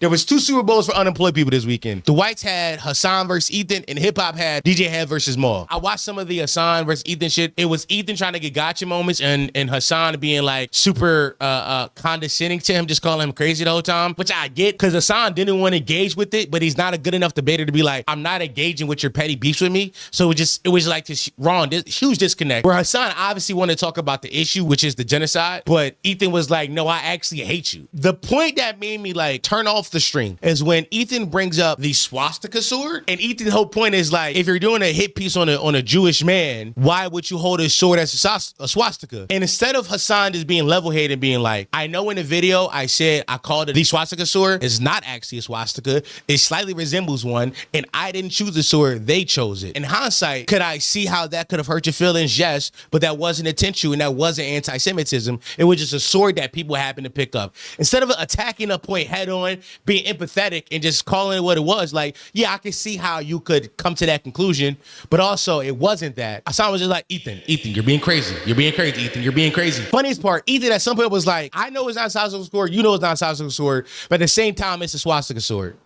There was 2 Super Bowls for unemployed people this weekend. The whites had Hassan versus Ethan, and hip hop had DJ Head versus Maul. I watched some of the Hassan versus Ethan shit. It was Ethan trying to get gotcha moments, and Hassan being like super condescending to him, just calling him crazy the whole time, which I get, because Hassan didn't want to engage with it, but he's not a good enough debater to be like, I'm not engaging with your petty beefs with me. So it was like this huge disconnect where Hassan obviously wanted to talk about the issue, which is the genocide, but Ethan was like, no, I actually hate you. The point that made me like turn off the stream is when Ethan brings up the swastika sword, and Ethan's whole point is like, if you're doing a hit piece on a Jewish man, why would you hold his sword as a swastika? And instead of Hassan just being level-headed and being like, I know in the video I said I called it the swastika sword. It's not actually a swastika. It slightly resembles one, and I didn't choose the sword. They chose it. In hindsight, could I see how that could have hurt your feelings? Yes, but that wasn't intentional, and that wasn't anti-Semitism. It was just a sword that people happened to pick up. Instead of attacking a point head-on, being empathetic and just calling it what it was, like, yeah, I can see how you could come to that conclusion, but also it wasn't that. Hassan was just like, Ethan, you're being crazy. You're being crazy, Ethan. You're being crazy. Funniest part, Ethan at some point was like, I know it's not a swastika sword, you know it's not a swastika sword, but at the same time, it's a swastika sword.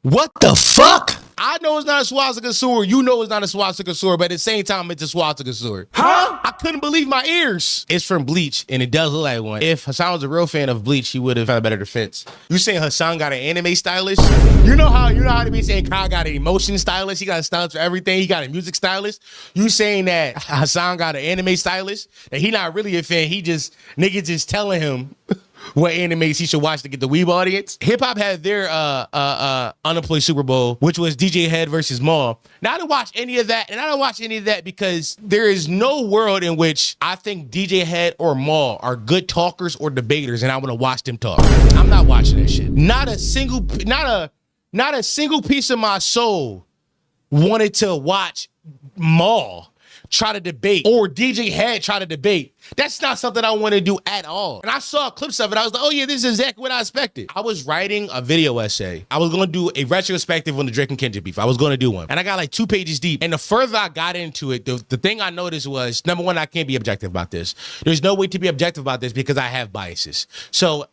What the fuck? I know it's not a swastika sword. You know it's not a swastika sword, but at the same time, it's a swastika sword. Huh? I couldn't believe my ears. It's from Bleach, and it does look like one. If Hassan was a real fan of Bleach, he would have had a better defense. You saying Hassan got an anime stylist? You know how they be saying Kyle got an emotion stylist? He got a stylist for everything. He got a music stylist. You saying that Hassan got an anime stylist? That he not really a fan. He just, niggas just telling him what animes he should watch to get the weeb audience. Hip hop had their unemployed Super Bowl, which was DJ Head versus Maul. Now I didn't watch any of that, and I don't watch any of that because there is no world in which I think DJ Head or Maul are good talkers or debaters, and I want to watch them talk. I'm not watching that shit. Not a single piece of my soul wanted to watch Maul try to debate or DJ Head try to debate. That's not something I want to do at all. And I saw clips of it. I was like, oh yeah, this is exactly what I expected. I was writing a video essay. I was going to do a retrospective on the Drake and Kendrick beef. I was going to do one. And I got like 2 pages deep. And the further I got into it, the thing I noticed was, number one, I can't be objective about this. There's no way to be objective about this because I have biases. So,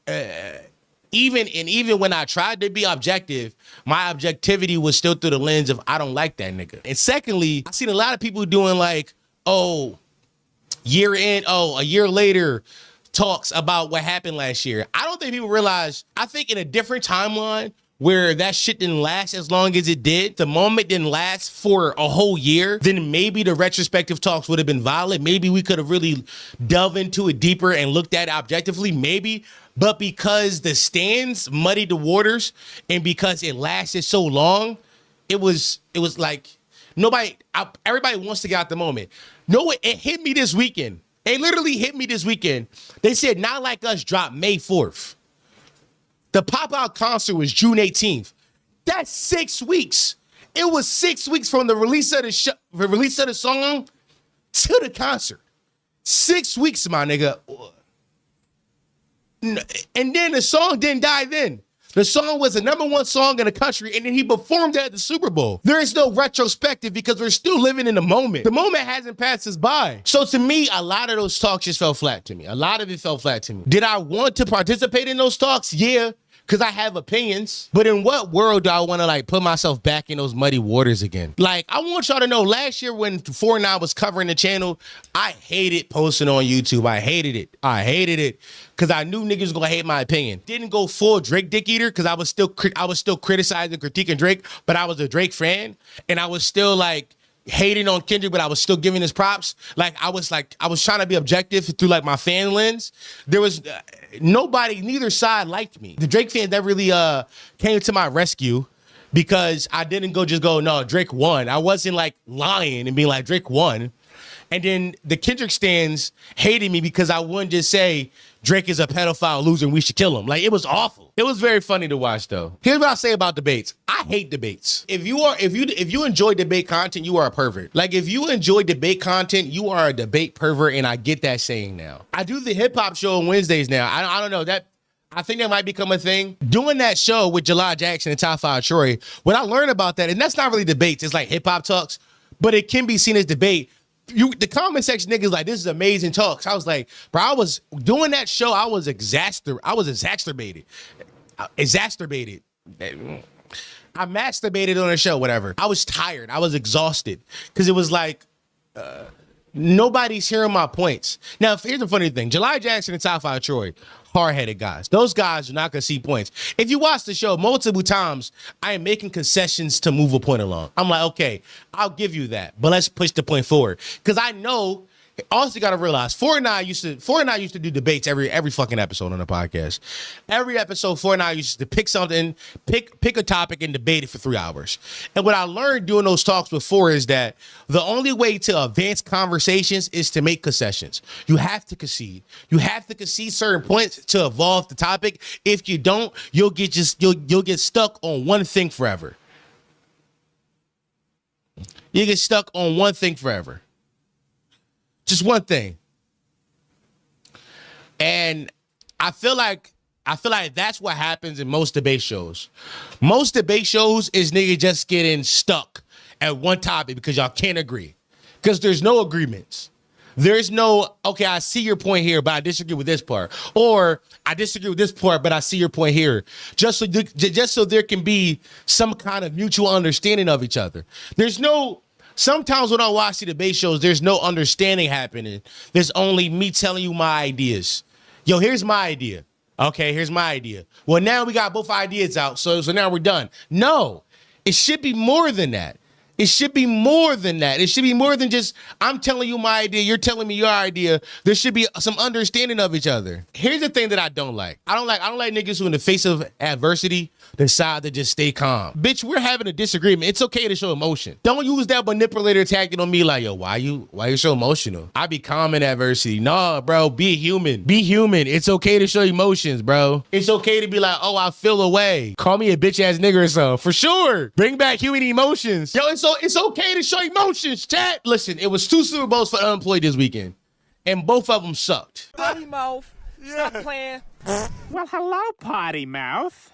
even when I tried to be objective, my objectivity was still through the lens of I don't like that nigga. And secondly, I've seen a lot of people doing like, a year later talks about what happened last year. I don't think people realize, I think in a different timeline where that shit didn't last as long as it did, the moment didn't last for a whole year, then maybe the retrospective talks would have been valid. Maybe we could have really delved into it deeper and looked at it objectively, maybe. But because the stands muddied the waters and because it lasted so long, it was like everybody wants to get out the moment. No, it hit me this weekend. It literally hit me this weekend. They said Not Like Us dropped May 4th. The pop-out concert was June 18th. That's 6 weeks. It was 6 weeks from the release of the song to the concert. 6 weeks, my nigga. And then the song didn't die then. The song was the #1 song in the country, and then he performed at the Super Bowl. There is no retrospective because we're still living in the moment. The moment hasn't passed us by. So to me, a lot of those talks just fell flat to me. A lot of it fell flat to me. Did I want to participate in those talks? Yeah, because I have opinions. But in what world do I want to like put myself back in those muddy waters again? Like, I want y'all to know, last year when 4ix9ine was covering the channel, I hated posting on YouTube. I hated it. Because I knew niggas was gonna hate my opinion. Didn't go full Drake dick eater because I was still criticizing, critiquing Drake, but I was a Drake fan, and I was still like hating on Kendrick, but I was still giving his props. I was trying to be objective through like my fan lens. There was neither side liked me. The Drake fans that really came to my rescue because I didn't go, no, Drake won. I wasn't like lying and being like, Drake won. And then the Kendrick stans hated me because I wouldn't just say Drake is a pedophile loser and we should kill him. Like, it was awful. It was very funny to watch though. Here's what I say about debates. I hate debates. If you enjoy debate content, you are a pervert. Like, if you enjoy debate content, you are a debate pervert, and I get that saying now. I do the hip hop show on Wednesdays now. I don't know that. I think that might become a thing. Doing that show with Jalad Jackson and Top 5 Troy, what I learned about that, and that's not really debates, it's like hip hop talks, but it can be seen as debate. the comment section niggas like, this is amazing talks. I was like, bro, I was doing that show. I was exacerbated. I masturbated on the show, whatever. I was tired. I was exhausted because it was like, nobody's hearing my points. Now, here's the funny thing. July Jackson and Top 5 Troy, hard-headed guys. Those guys are not going to see points. If you watch the show multiple times, I am making concessions to move a point along. I'm like, okay, I'll give you that, but let's push the point forward. Because I know, also got to realize, 4 and I used to do debates every fucking episode on the podcast. Every episode, 4 and I used to pick something, pick a topic and debate it for 3 hours. And what I learned doing those talks before is that the only way to advance conversations is to make concessions. You have to concede. You have to concede certain points to evolve the topic. If you don't, you'll get stuck on one thing forever. You get stuck on one thing forever. Just one thing. And I feel like that's what happens in most debate shows. Most debate shows is nigga just getting stuck at one topic because y'all can't agree. Because there's no agreements. There's no, okay, I see your point here, but I disagree with this part. Or I disagree with this part, but I see your point here. Just so there can be some kind of mutual understanding of each other. There's no... Sometimes when I watch the debate shows, there's no understanding happening. There's only me telling you my ideas. Yo, here's my idea. Okay, here's my idea. Well, now we got both ideas out, so now we're done. No, it should be more than that. It should be more than that. It should be more than just, I'm telling you my idea, you're telling me your idea. There should be some understanding of each other. Here's the thing that I don't like. I don't like niggas who in the face of adversity decide to just stay calm. Bitch, we're having a disagreement. It's okay to show emotion. Don't use that manipulator tactic on me like, yo, why you so emotional? I be calm in adversity. Nah, bro, be human. Be human. It's okay to show emotions, bro. It's okay to be like, oh, I feel away. Call me a bitch ass nigga or something. For sure. Bring back human emotions. Yo, it's okay to show emotions, chat. Listen, it was 2 Super Bowls for unemployed this weekend, and both of them sucked. Potty mouth. Stop playing. Well, hello, potty mouth.